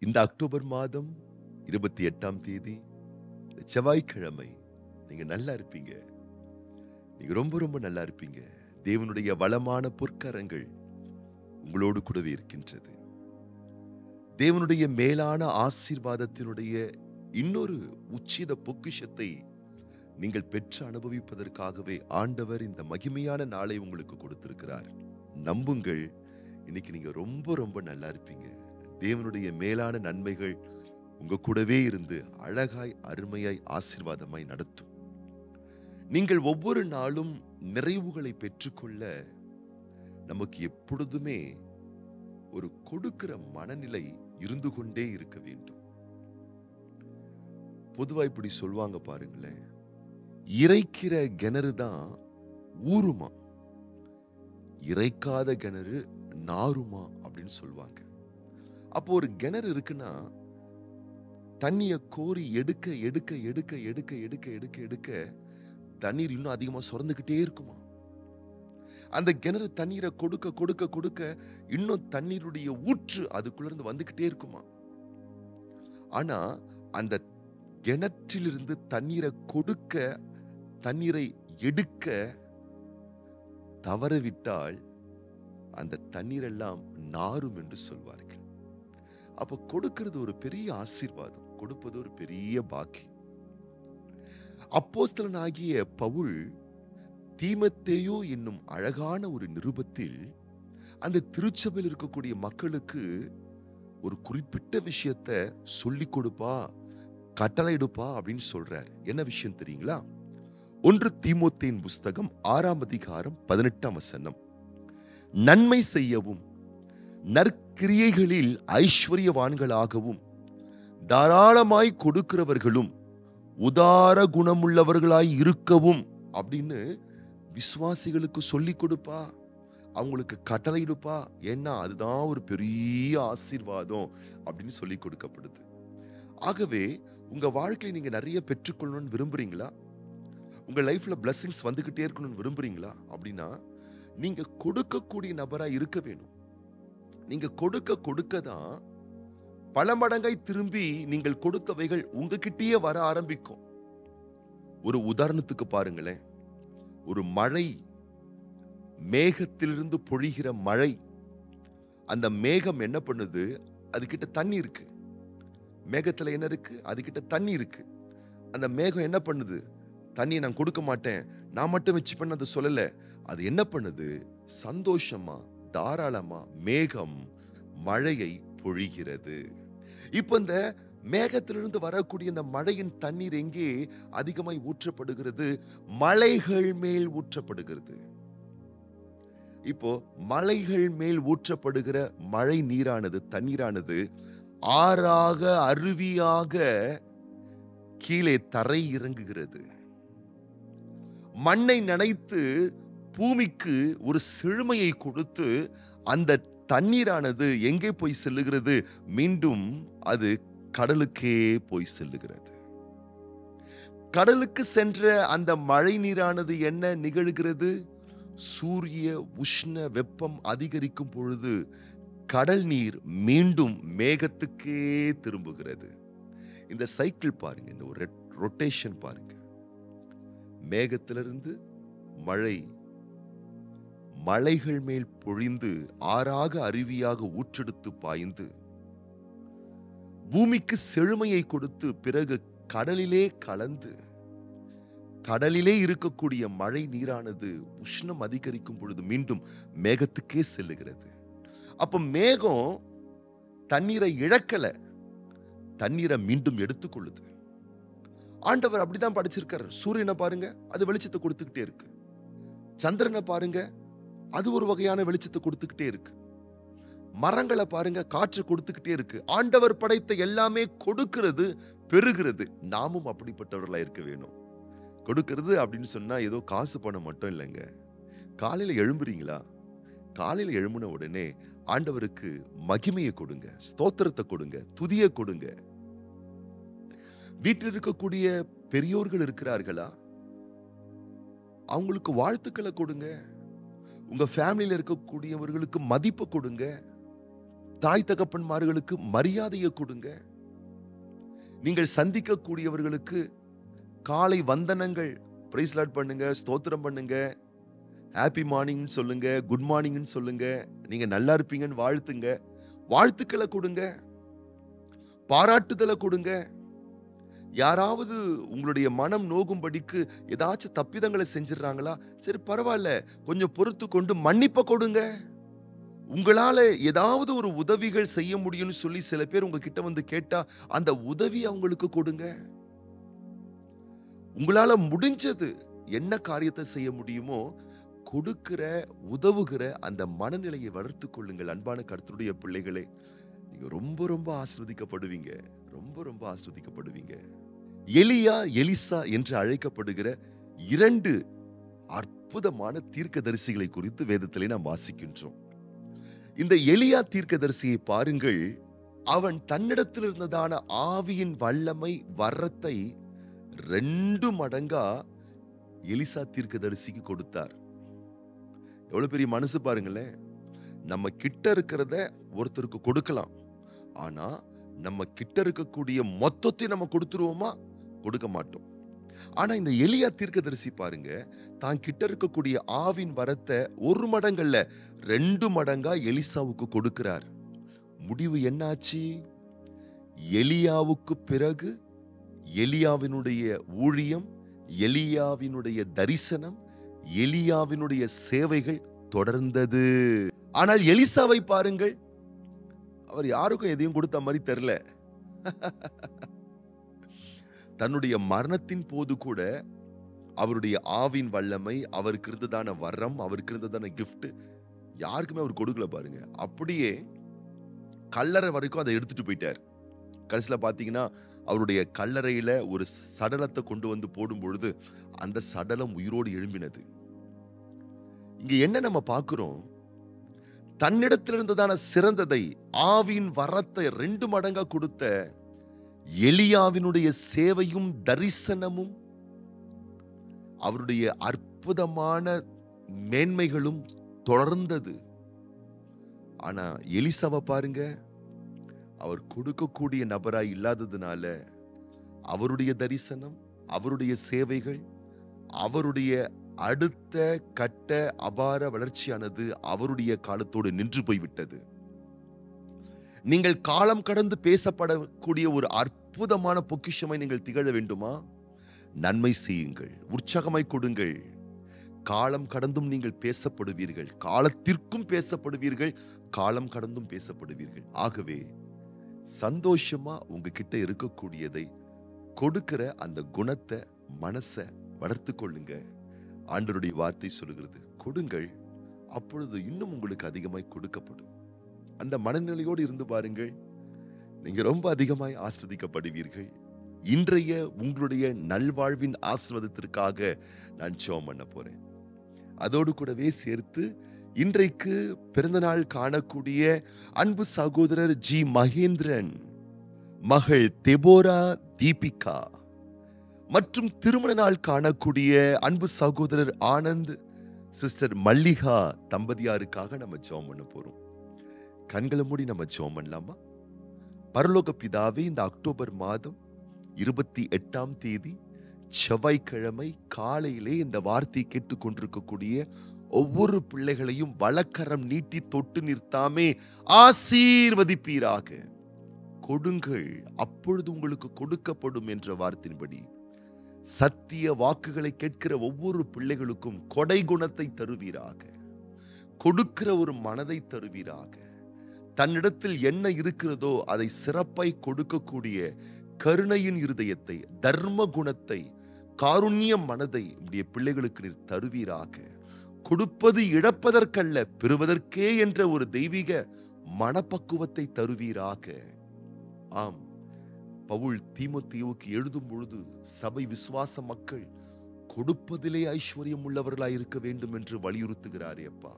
இந்த அக்டோபர் மாதம் 28ஆம் தேதி செவ்வாய்க்கிழமை. நீங்க நல்லா இருப்பீங்க. நீங்க ரொம்ப ரொம்ப நல்லா இருப்பீங்க. தேவனுடைய வளமான பொற்கரங்கள் உங்களோடு கூடவே இருக்கின்றது. தேவனுடைய மேலான ஆசீர்வாதத்தினுடைய இன்னொரு உச்சித பொக்கிஷத்தை நீங்கள் பெற்று அனுபவிப்பதற்காகவே ஆண்டவர் இந்த மகிமையான நாளை உங்களுக்கு கொடுத்திருக்கிறார். நம்புங்கள், இன்னைக்கு நீங்க ரொம்ப ரொம்ப நல்லா இருப்பீங்க. தேவனுடைய மேலான நன்மைகள் உங்க கூடவே இருந்து அழகாய், அருமையாய், ஆசீர்வாதமாய் நடத்தும். நீங்கள் ஒவ்வொரு நாளும் நிறைவுகளை பெற்றுக்கொள்ள நமக்கு எப்பொழுதுமே ஒரு கொடுக்கிற மனநிலை இருந்து கொண்டே இருக்க வேண்டும். பொதுவா இப்படி சொல்வாங்க பாருங்களேன், இறைக்கிற கிணறு தான் ஊறுமா, இறைக்காத கிணறு நாறுமா அப்படின்னு சொல்லுவாங்க. அப்போ ஒரு கிணறு இருக்குன்னா தண்ணிய கோரி எடுக்க எடுக்க எடுக்க எடுக்க எடுக்க எடுக்க எடுக்க தண்ணீர் இன்னும் அதிகமா சுரந்துகிட்டே இருக்குமா. அந்த கிணறு தண்ணீரை கொடுக்க கொடுக்க கொடுக்க இன்னும் தண்ணீருடைய ஊற்று அதுக்குள்ள இருந்து வந்துகிட்டே இருக்குமா. ஆனா அந்த கிணற்றிலிருந்து தண்ணீரை கொடுக்க, தண்ணீரை எடுக்க தவறவிட்டால் அந்த தண்ணீரெல்லாம் நாறும் என்று சொல்வார்கள். அப்ப கொடுக்கிறது ஒரு பெரிய ஆசீர்வாதம், கொடுப்பது ஒரு பெரிய பாக்கியம். அப்போஸ்தலனாகிய பவுல் தீமோத்தேயு என்னும் அழகான ஒரு நிருபத்தில் அந்த திருச்சபையில் இருக்கக்கூடிய மக்களுக்கு ஒரு குறிப்பிட்ட விஷயத்தை சொல்லிக் கொடுப்பா, கட்டளையிடுப்பா அப்படின்னு சொல்றார். என்ன விஷயம் தெரியுங்களா? 1 தீமோத்தேயின் புஸ்தகம் 6ஆம் அதிகாரம் 18ஆம் வசனம். நன்மை செய்யவும் நற்கிரியைகளில் ஐஸ்வர்யவான்களாகவும் தாராளமாய் கொடுக்கிறவர்களும் உதார குணமுள்ளவர்களாய் இருக்கவும் அப்படின்னு விசுவாசிகளுக்கு சொல்லிக் கொடுப்பா, அவங்களுக்கு கட்டளையிடுப்பா. ஏன்னா அதுதான் ஒரு பெரிய ஆசீர்வாதம் அப்படின்னு சொல்லி கொடுக்கப்படுது. ஆகவே உங்க வாழ்க்கையை நீங்க நிறைய பெற்றுக்கொள்ளணும்னு விரும்புறீங்களா? உங்க லைஃப்ல பிளஸிங்ஸ் வந்துகிட்டே இருக்கணும்னு விரும்புறீங்களா? அப்படின்னா நீங்க கொடுக்கக்கூடிய நபரா இருக்க வேணும். நீங்க கொடுக்க கொடுக்க தான் பல மடங்காய் திரும்பி நீங்கள் கொடுத்தவைகள் உங்ககிட்டயே வர ஆரம்பிக்கும். ஒரு உதாரணத்துக்கு பாருங்களேன், ஒரு மழை, மேகத்திலிருந்து பொழிகிற மழை. அந்த மேகம் என்ன பண்ணுது? அதுகிட்ட தண்ணி இருக்கு. மேகத்துல என்ன இருக்கு? அதுகிட்ட தண்ணி இருக்கு. அந்த மேகம் என்ன பண்ணுது? தண்ணியை நான் கொடுக்க மாட்டேன், நான் மட்டும் வச்சுப்பேன்னு அது சொல்லல. அது என்ன பண்ணுது? சந்தோஷமா, தாராளமா மேகம் மழையை பொழிகிறது. இப்ப இந்த மேகத்திலிருந்து வரக்கூடிய இந்த மழையின் தண்ணீர் எங்கே அதிகமாய் ஊற்றப்படுகிறது? மலைகள் மேல் ஊற்றப்படுகிறது. இப்போ மலைகள் மேல் ஊற்றப்படுகிற மழை நீரானது, தண்ணீரானது ஆறாக, அருவியாக கீழே தரை இறங்குகிறது. மண்ணை நனைத்து பூமிக்கு ஒரு செழுமையை கொடுத்து அந்த தண்ணீரானது எங்கே போய் செல்லுகிறது? மீண்டும் அது கடலுக்கே போய் செல்லுகிறது. கடலுக்கு சென்ற அந்த மழை நீரானது என்ன நிகழ்கிறது? சூரிய உஷ்ண வெப்பம் அதிகரிக்கும் பொழுது கடல் நீர் மீண்டும் மேகத்துக்கே திரும்புகிறது. இந்த சைக்கிள் பாருங்க, இந்த ஒரு ரொட்டேஷன் பாருங்க. மேகத்திலிருந்து மழை மலைகள் மேல் பொழிந்து ஆறாக, அருவியாக ஊற்றெடுத்து பாய்ந்து பூமிக்கு செழுமையை கொடுத்து பிறகு கடலிலே கலந்து, கடலிலே இருக்கக்கூடிய மழை நீரானது உஷ்ணம் அதிகரிக்கும் பொழுது மீண்டும் மேகத்துக்கே செல்லுகிறது. அப்ப மேகம் தண்ணீரை இழக்கல, தண்ணீரை மீண்டும் எடுத்துக்கொள்ளுது. ஆண்டவர் அப்படிதான் படைச்சிருக்காரு. சூரியனை பாருங்க, அது வெளிச்சத்தை கொடுத்துக்கிட்டே இருக்கு. சந்திரனை பாருங்க, அது ஒரு வகையான வெளிச்சத்தை கொடுத்துக்கிட்டே இருக்கு. மரங்களை பாருங்க, காற்று கொடுத்துக்கிட்டே இருக்கு. ஆண்டவர் படைத்த எல்லாமே கொடுக்கிறது, பெறுகிறது. நாமும் அப்படிப்பட்டவர்களா இருக்க வேணும். கொடுக்கிறது அப்படின்னு சொன்னா ஏதோ காசு பணம் மட்டும் இல்லைங்க. காலையில எழும்புறீங்களா? காலையில எழும்பின உடனே ஆண்டவருக்கு மகிமையை கொடுங்க, ஸ்தோத்திரத்தை கொடுங்க, துதியை கொடுங்க. வீட்டில் இருக்கக்கூடிய பெரியோர்கள் இருக்கிறார்களா? அவங்களுக்கு வாழ்த்துக்களை கொடுங்க. உங்க ஃபேமிலியில இருக்கக்கூடியவர்களுக்கு மதிப்பு கொடுங்க. தாய் தகப்பன்மார்களுக்கு மரியாதையை கொடுங்க. நீங்கள் சந்திக்கக்கூடியவர்களுக்கு காலை வந்தனங்கள், பிரைஸ் லார்ட் பண்ணுங்க, ஸ்தோத்திரம் பண்ணுங்க, ஹாப்பி மார்னிங் சொல்லுங்க, குட் மார்னிங் சொல்லுங்க, நீங்க நல்லா இருப்பீங்கன்னு வாழ்த்துங்க, வாழ்த்துக்களை கொடுங்க, பாராட்டுதலை கொடுங்க. யாராவது உங்களுடைய மனம் நோகும்படிக்கு ஏதாச்சும் தப்பிதங்களை செஞ்சிடறாங்களா, சரி பரவாயில்ல, கொஞ்சம் பொறுத்து கொண்டு மன்னிப்ப கொடுங்க. உங்களால ஏதாவது ஒரு உதவிகள் செய்ய முடியும்னு சொல்லி சில பேர் உங்ககிட்ட வந்து கேட்டா அந்த உதவி அவங்களுக்கு கொடுங்க. உங்களால முடிஞ்சது என்ன காரியத்தை செய்ய முடியுமோ கொடுக்கிற, உதவுகிற அந்த மனநிலையை வளர்த்துக் கொள்ளுங்கள். அன்பான கர்த்தருடைய பிள்ளைகளே, நீங்க ரொம்ப ரொம்ப ஆசீர்வதிக்கப்படுவீங்க, ரொம்ப ரொம்ப ஆசீர்வதிக்கப்படுவீங்க. எலியா, எலிசா என்று அழைக்கப்படுகிற 2 அற்புதமான தீர்க்கதரிசிகளை குறித்து வேதத்திலே நாம் வாசிக்கின்றோம். இந்த எலியா தீர்க்கதரிசியை பாருங்கள். அவன் தன்னிடத்தில் இருந்ததான ஆவியின் வல்லமை, வரத்தை 2 மடங்கா எலிசா தீர்க்கதரிசிக்கு கொடுத்தார். எவ்வளவு பெரிய மனசு பாருங்களேன். நம்ம கிட்ட இருக்கிறத ஒருத்தருக்கு கொடுக்கலாம், ஆனா நம்ம கிட்ட இருக்கக்கூடிய மொத்தத்தை நம்ம கொடுத்துருவோமா? கொடுக்க மாட்டோம். ஆனா இந்த எலியா தீர்க்கதரிசி பாருங்க, தான் கிட்ட இருக்கக்கூடிய ஆவின் வரத்தை 1 மடங்கல்ல 2 மடங்கா எலிசாவுக்கு கொடுக்கிறார். முடிவு என்னாச்சு? எலியாவுக்கு பிறகு எலியாவினுடைய ஊழியம், எலியாவினுடைய தரிசனம், எலியாவினுடைய சேவைகள் தொடர்ந்தது. ஆனால் எலிசாவை பாருங்கள், அவர் யாருக்கும் எதையும் கொடுத்த மாதிரி தெரியல. தன்னுடைய மரணத்தின் போது கூட அவருடைய ஆவின் வல்லமை, அவருக்கு இருந்ததான வரம், அவருக்கு இருந்ததான கிஃப்ட் யாருக்குமே அவர் கொடுக்கல பாருங்க. அப்படியே கல்லறை வரைக்கும் அதை எடுத்துட்டு போயிட்டார். கடைசியில பாத்தீங்கன்னா அவருடைய கல்லறையில ஒரு சடலத்தை கொண்டு வந்து போடும் பொழுது அந்த சடலம் உயிரோடு எழும்பினது. இங்க என்ன நம்ம பார்க்கிறோம்? தன்னிடத்தில் இருந்ததான சிறந்ததை, ஆவியின் வரத்தை 2 மடங்கா கொடுத்த எலியாவினுடைய சேவையும் தரிசனமும் அவருடைய அற்புதமான மேன்மைகளும் தொடர்ந்தது. ஆனா எலிசாவை பாருங்க, அவர் கொடுக்கக்கூடிய நபராய் இல்லாததுனால அவருடைய தரிசனம், அவருடைய சேவைகள், அவருடைய அடுத்த கட்ட அபார வளர்ச்சியானது அவருடைய காலத்தோடு நின்று போய்விட்டது. நீங்கள் காலம் கடந்து பேசப்படக்கூடிய ஒரு அற்புதமான பொக்கிஷமாய் நீங்கள் திகழ வேண்டுமா? நன்மை செய்யுங்கள், உற்சாகமாய் கொடுங்கள். காலம் கடந்தும் நீங்கள் பேசப்படுவீர்கள், காலத்திற்கும் பேசப்படுவீர்கள், காலம் கடந்தும் பேசப்படுவீர்கள். ஆகவே சந்தோஷமா உங்ககிட்ட இருக்கக்கூடியதை கொடுக்கிற அந்த குணத்தை, மனசை வளர்த்து கொள்ளுங்க. ஆண்டவருடைய வார்த்தை சொல்லுகிறது, கொடுங்கள், அப்பொழுது இன்னும் உங்களுக்கு அதிகமாய் கொடுக்கப்படும். அந்த மனநிலையோடு இருந்து பாருங்கள், நீங்க ரொம்ப அதிகமாய் ஆஸ்வதிக்கப்படுவீர்கள். இன்றைய உங்களுடைய நல்வாழ்வின் ஆசீர்வாதத்திற்காக நான் ஜெபம் பண்ண போறேன். அதோடு கூடவே சேர்த்து இன்றைக்கு பிறந்தநாள் காணக்கூடிய அன்பு சகோதரர் ஜி மகேந்திரன், மகள் தெபோரா தீபிகா மற்றும் திருமண நாள் காணக்கூடிய அன்பு சகோதரர் ஆனந்த், சிஸ்டர் மல்லிகா தம்பதியாருக்காக நம்ம ஜெபம் பண்ண போறோம். கண்களை மூடி நம்ம ஜெபம் பண்ணலாமா? பரலோக பிதாவே, இந்த அக்டோபர் மாதம் 28ஆம் தேதி செவ்வாய்க்கிழமை காலையிலே இந்த வார்த்தை கேட்டுக் கொண்டிருக்கக்கூடிய ஒவ்வொரு பிள்ளைகளையும் வலக்கரம் நீட்டி தொட்டு நிறுத்தாமே ஆசீர்வதிப்பீராக. கொடுங்கள், அப்பொழுது உங்களுக்கு கொடுக்கப்படும் என்ற வார்த்தையின்படி சத்திய வாக்குகளை கேட்கிற ஒவ்வொரு பிள்ளைகளுக்கும் கொடை குணத்தை தருவீராக, கொடுக்கிற ஒரு மனதை தருவீராக. தன்னிடத்தில் என்ன இருக்கிறதோ அதை சிறப்பாய் கொடுக்கக்கூடிய கருணையின் இருதயத்தை, தர்ம குணத்தை, காருண்ய மனதை உடைய பிள்ளைகளுக்கு நீர் தருவீராக. கொடுப்பது இழப்பதற்கல்ல, பெறுவதற்கே என்ற ஒரு தெய்வீக மனப்பக்குவத்தை தருவீராக. ஆம், பவுல் தீமோத்தேயுவுக்கு எழுதும் பொழுது சபை விசுவாச மக்கள் கொடுப்பதிலே ஐஸ்வர்யம் உள்ளவர்களாய் இருக்க வேண்டும் என்று வலியுறுத்துகிறாரே அப்பா.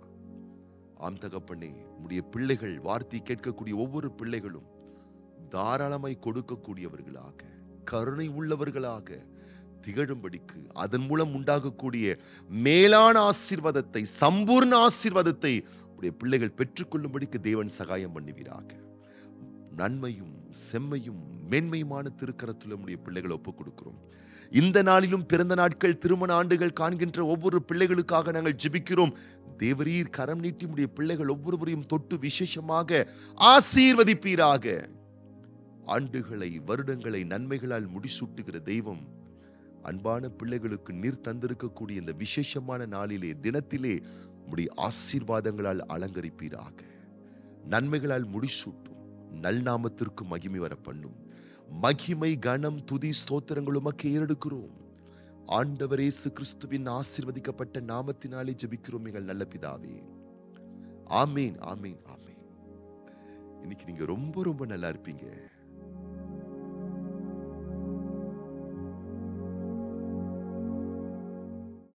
ஆம் தகப்பனே, உடைய பிள்ளைகள், வார்த்தை கேட்கக்கூடிய ஒவ்வொரு பிள்ளைகளும் தாராளமாய் கொடுக்கக்கூடியவர்களாக, கருணை உள்ளவர்களாக திகழும்படிக்கு, அதன் மூலம் உண்டாகக்கூடிய மேலான ஆசீர்வாதத்தை, சம்பூர்ண ஆசீர்வாதத்தை உடைய பிள்ளைகள் பெற்றுக்கொள்ளும்படிக்கு தேவன் சகாயம் பண்ணுவீராக. நன்மையும் செம்மையும் மேன்மையுமான திருக்கரத்தில் உடைய பிள்ளைகளை ஒப்புக் கொடுக்கிறோம். இந்த நாளிலும் பிறந்த நாட்கள், திருமண ஆண்டுகள் காண்கின்ற ஒவ்வொரு பிள்ளைகளுக்காக நாங்கள் ஜெபிக்கிறோம். தேவரீர் கரம் நீட்டி உடைய பிள்ளைகள் ஒவ்வொருவரையும் தொட்டு விசேஷமாக ஆசீர்வதிப்பீராக. ஆண்டுகளை, வருடங்களை நன்மைகளால் முடிசூட்டுகிற தெய்வம், அன்பான பிள்ளைகளுக்கு நீர் தந்திருக்கக்கூடிய இந்த விசேஷமான நாளிலே, தினத்திலே உம்முடைய ஆசீர்வாதங்களால் அலங்கரிப்பீராக. நன்மைகளால் முடிசூட்டும். நல்நாமத்திற்கு மகிமை வர பண்ணும். மகிமை, கனம், துதி, ஸ்தோத்திரங்கள் உமக்கு ஏறெடுக்கிறோம். ஆண்டவர் இயேசு கிறிஸ்துவின் ஆசீர்வதிக்கப்பட்ட நாமத்தினாலே ஜெபிக்கிறோம் எங்கள் நல்ல பிதாவே. ஆமீன், ஆமீன், ஆமீன். இன்னைக்கு நீங்க ரொம்ப ரொம்ப நல்லா இருப்பீங்க.